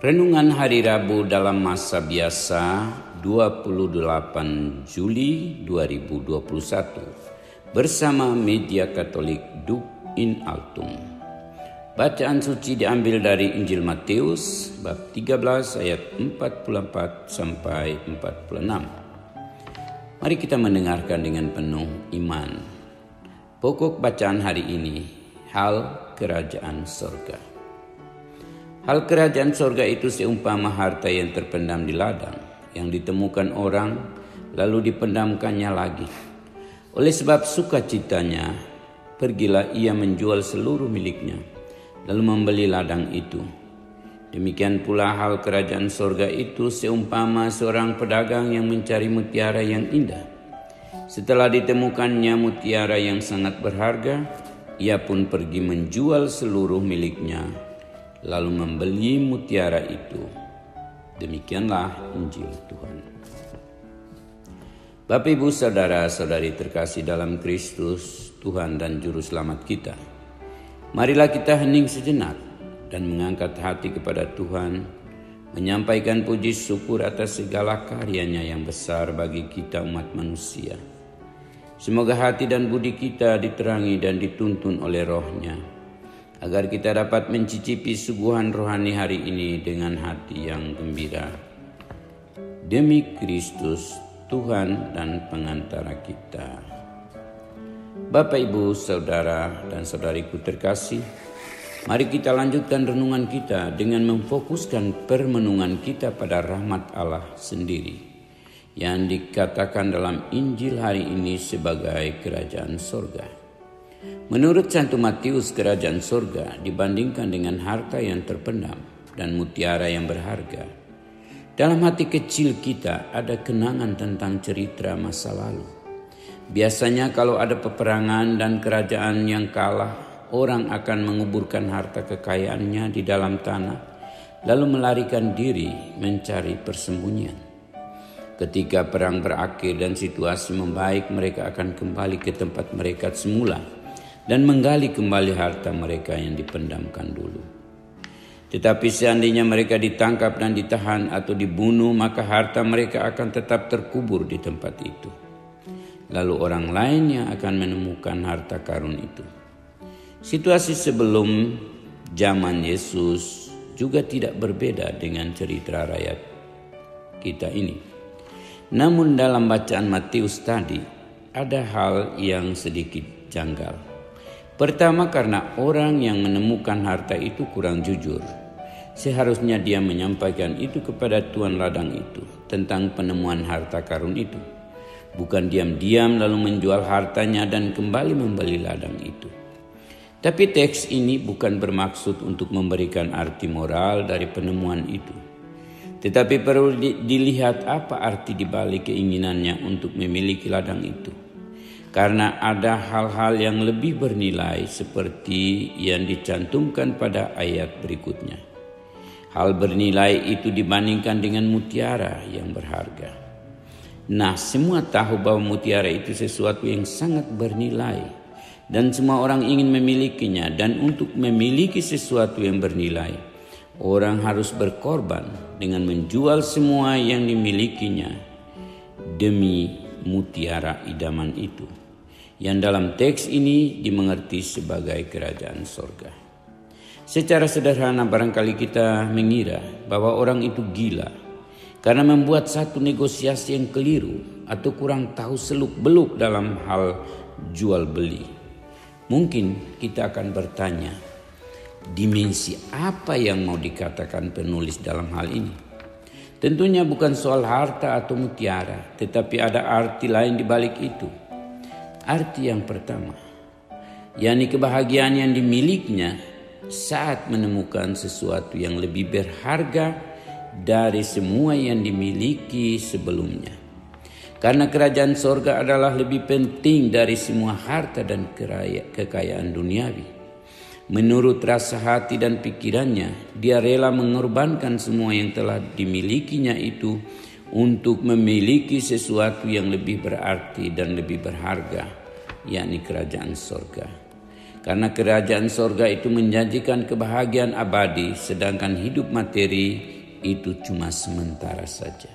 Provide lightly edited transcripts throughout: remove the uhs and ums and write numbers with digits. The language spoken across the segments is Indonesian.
Renungan Hari Rabu dalam masa biasa 28 Juli 2021 bersama Media Katolik Dub in Altum. Bacaan suci diambil dari Injil Matius bab 13 ayat 44 sampai 46. Mari kita mendengarkan dengan penuh iman. Pokok bacaan hari ini, hal kerajaan sorga. Hal kerajaan sorga itu seumpama harta yang terpendam di ladang, yang ditemukan orang, lalu dipendamkannya lagi. Oleh sebab sukacitanya, pergilah ia menjual seluruh miliknya, lalu membeli ladang itu. Demikian pula hal kerajaan sorga itu seumpama seorang pedagang yang mencari mutiara yang indah. Setelah ditemukannya mutiara yang sangat berharga, ia pun pergi menjual seluruh miliknya, lalu membeli mutiara itu. Demikianlah Injil Tuhan. Bapak, Ibu, saudara-saudari terkasih dalam Kristus, Tuhan dan Juru Selamat kita. Marilah kita hening sejenak dan mengangkat hati kepada Tuhan, menyampaikan puji syukur atas segala karyanya yang besar bagi kita umat manusia. Semoga hati dan budi kita diterangi dan dituntun oleh Roh-Nya, agar kita dapat mencicipi suguhan rohani hari ini dengan hati yang gembira. Demi Kristus, Tuhan dan pengantara kita. Bapak, Ibu, saudara dan saudariku terkasih, mari kita lanjutkan renungan kita dengan memfokuskan permenungan kita pada rahmat Allah sendiri, yang dikatakan dalam Injil hari ini sebagai kerajaan sorga. Menurut Santo Matius, kerajaan sorga dibandingkan dengan harta yang terpendam dan mutiara yang berharga. Dalam hati kecil kita ada kenangan tentang cerita masa lalu. Biasanya kalau ada peperangan dan kerajaan yang kalah, orang akan menguburkan harta kekayaannya di dalam tanah, lalu melarikan diri mencari persembunyian. Ketika perang berakhir dan situasi membaik, mereka akan kembali ke tempat mereka semula dan menggali kembali harta mereka yang dipendamkan dulu. Tetapi seandainya mereka ditangkap dan ditahan atau dibunuh, maka harta mereka akan tetap terkubur di tempat itu. Lalu orang lain yang akan menemukan harta karun itu. Situasi sebelum zaman Yesus juga tidak berbeda dengan cerita rakyat kita ini. Namun dalam bacaan Matius tadi ada hal yang sedikit janggal. Pertama, karena orang yang menemukan harta itu kurang jujur. Seharusnya dia menyampaikan itu kepada tuan ladang itu tentang penemuan harta karun itu. Bukan diam-diam lalu menjual hartanya dan kembali membeli ladang itu. Tapi teks ini bukan bermaksud untuk memberikan arti moral dari penemuan itu. Tetapi perlu dilihat apa arti dibalik keinginannya untuk memiliki ladang itu. Karena ada hal-hal yang lebih bernilai seperti yang dicantumkan pada ayat berikutnya. Hal bernilai itu dibandingkan dengan mutiara yang berharga. Nah, semua tahu bahwa mutiara itu sesuatu yang sangat bernilai dan semua orang ingin memilikinya. Dan untuk memiliki sesuatu yang bernilai, orang harus berkorban dengan menjual semua yang dimilikinya demi mutiara idaman itu, yang dalam teks ini dimengerti sebagai kerajaan sorga. Secara sederhana barangkali kita mengira bahwa orang itu gila karena membuat satu negosiasi yang keliru atau kurang tahu seluk-beluk dalam hal jual beli. Mungkin kita akan bertanya, dimensi apa yang mau dikatakan penulis dalam hal ini? Tentunya bukan soal harta atau mutiara, tetapi ada arti lain di balik itu. Arti yang pertama, yakni kebahagiaan yang dimilikinya saat menemukan sesuatu yang lebih berharga dari semua yang dimiliki sebelumnya. Karena kerajaan sorga adalah lebih penting dari semua harta dan kekayaan duniawi. Menurut rasa hati dan pikirannya, dia rela mengorbankan semua yang telah dimilikinya itu untuk memiliki sesuatu yang lebih berarti dan lebih berharga, yakni kerajaan sorga. Karena kerajaan sorga itu menjanjikan kebahagiaan abadi, sedangkan hidup materi itu cuma sementara saja.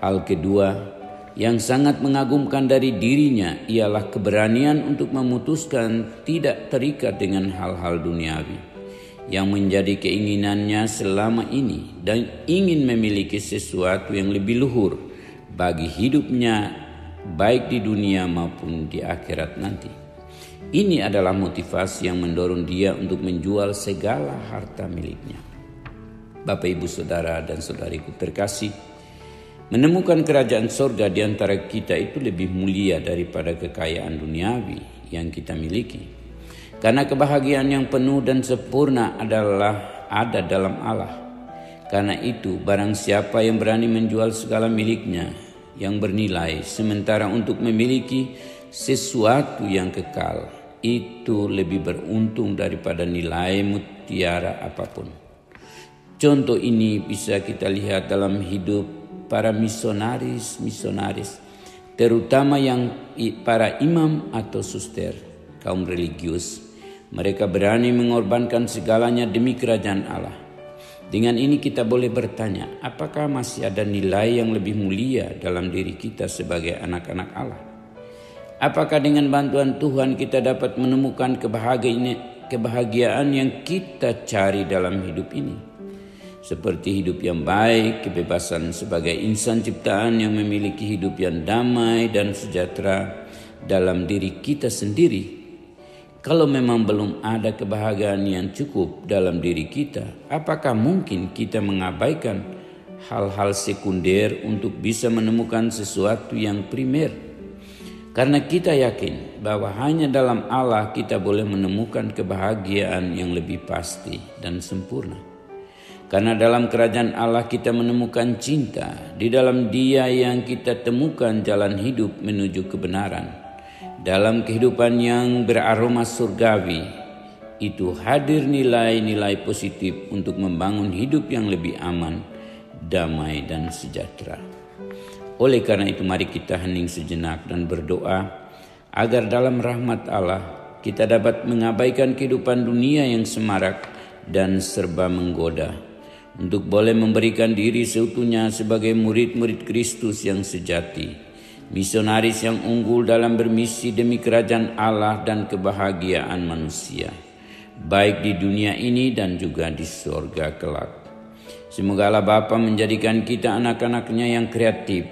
Hal kedua yang sangat mengagumkan dari dirinya ialah keberanian untuk memutuskan tidak terikat dengan hal-hal duniawi yang menjadi keinginannya selama ini dan ingin memiliki sesuatu yang lebih luhur bagi hidupnya baik di dunia maupun di akhirat nanti. Ini adalah motivasi yang mendorong dia untuk menjual segala harta miliknya. Bapak, Ibu, Saudara, dan saudariku terkasih, menemukan kerajaan sorga di antara kita itu lebih mulia daripada kekayaan duniawi yang kita miliki. Karena kebahagiaan yang penuh dan sempurna adalah ada dalam Allah. Karena itu barang siapa yang berani menjual segala miliknya yang bernilai sementara untuk memiliki sesuatu yang kekal, itu lebih beruntung daripada nilai mutiara apapun. Contoh ini bisa kita lihat dalam hidup para misionaris, terutama yang para imam atau suster, kaum religius. Mereka berani mengorbankan segalanya demi kerajaan Allah. Dengan ini kita boleh bertanya, apakah masih ada nilai yang lebih mulia dalam diri kita sebagai anak-anak Allah? Apakah dengan bantuan Tuhan kita dapat menemukan kebahagiaan yang kita cari dalam hidup ini? Seperti hidup yang baik, kebebasan sebagai insan ciptaan yang memiliki hidup yang damai dan sejahtera dalam diri kita sendiri. Kalau memang belum ada kebahagiaan yang cukup dalam diri kita, apakah mungkin kita mengabaikan hal-hal sekunder untuk bisa menemukan sesuatu yang primer? Karena kita yakin bahwa hanya dalam Allah kita boleh menemukan kebahagiaan yang lebih pasti dan sempurna. Karena dalam kerajaan Allah kita menemukan cinta, di dalam Dia yang kita temukan jalan hidup menuju kebenaran. Dalam kehidupan yang beraroma surgawi, itu hadir nilai-nilai positif untuk membangun hidup yang lebih aman, damai, dan sejahtera. Oleh karena itu mari kita hening sejenak dan berdoa agar dalam rahmat Allah kita dapat mengabaikan kehidupan dunia yang semarak dan serba menggoda, untuk boleh memberikan diri seutuhnya sebagai murid-murid Kristus yang sejati, misionaris yang unggul dalam bermisi demi kerajaan Allah dan kebahagiaan manusia, baik di dunia ini dan juga di surga kelak. Semoga Allah Bapa menjadikan kita anak-anaknya yang kreatif,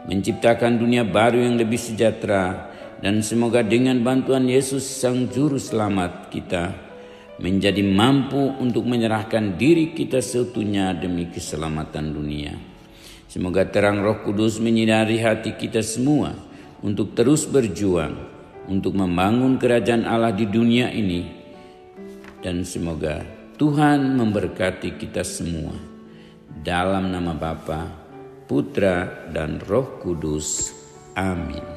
menciptakan dunia baru yang lebih sejahtera, dan semoga dengan bantuan Yesus Sang Juru Selamat kita menjadi mampu untuk menyerahkan diri kita seutuhnya demi keselamatan dunia. Semoga terang Roh Kudus menyinari hati kita semua untuk terus berjuang untuk membangun kerajaan Allah di dunia ini. Dan semoga Tuhan memberkati kita semua. Dalam nama Bapa, Putra, dan Roh Kudus. Amin.